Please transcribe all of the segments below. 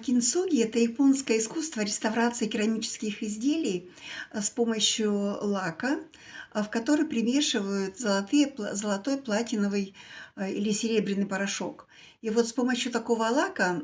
Кинцуги — это японское искусство реставрации керамических изделий с помощью лака, в который примешивают золотой, платиновый или серебряный порошок. И вот с помощью такого лака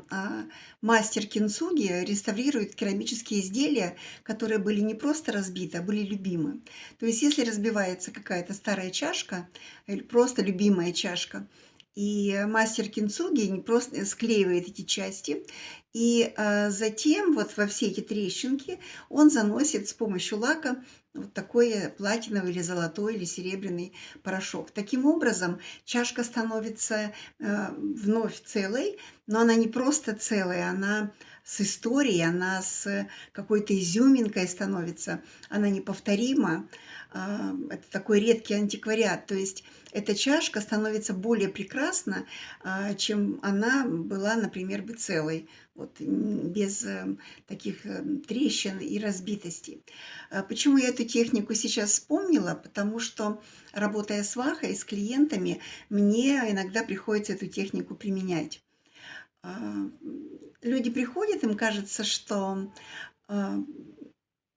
мастер кинцуги реставрирует керамические изделия, которые были не просто разбиты, а были любимы. То есть если разбивается какая-то старая чашка или просто любимая чашка, и мастер кинцуги не просто склеивает эти части, и затем вот во все эти трещинки он заносит с помощью лака вот такой платиновый или золотой или серебряный порошок. Таким образом, чашка становится вновь целой, но она не просто целая, она с историей, она с какой-то изюминкой становится, она неповторима. Это такой редкий антиквариат. То есть эта чашка становится более прекрасна, чем она была, например, бы целой, вот, без таких трещин и разбитостей. Почему я эту технику сейчас вспомнила? Потому что, работая с вахой, с клиентами, мне иногда приходится эту технику применять. А, Люди приходят, им кажется, что а,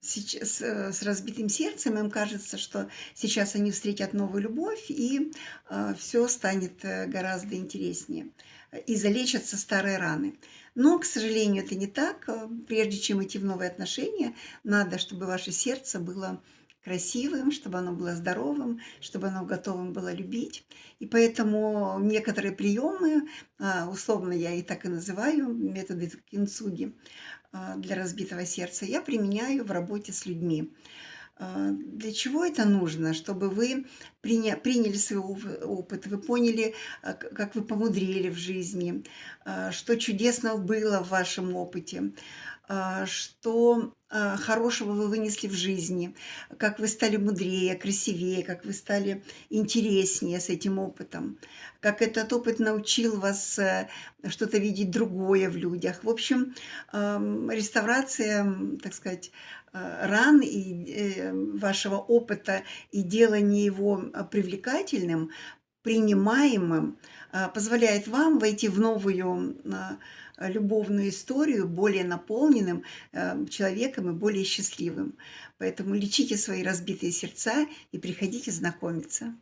сейчас, с разбитым сердцем, им кажется, что сейчас они встретят новую любовь, и все станет гораздо интереснее, и залечатся старые раны. Но, к сожалению, это не так. Прежде чем идти в новые отношения, надо, чтобы ваше сердце было красивым, чтобы оно было здоровым, чтобы оно готовым было любить. И поэтому некоторые приемы, условно я и так и называю, методы кинцуги, для разбитого сердца, я применяю в работе с людьми. Для чего это нужно? Чтобы вы приняли свой опыт, вы поняли, как вы помудрели в жизни, что чудесного было в вашем опыте, что хорошего вы вынесли в жизни, как вы стали мудрее, красивее, как вы стали интереснее с этим опытом, как этот опыт научил вас что-то видеть другое в людях. В общем, реставрация, так сказать, ран и вашего опыта и делание его привлекательным, принимаемым, позволяет вам войти в новую любовную историю более наполненным человеком и более счастливым. Поэтому лечите свои разбитые сердца и приходите знакомиться.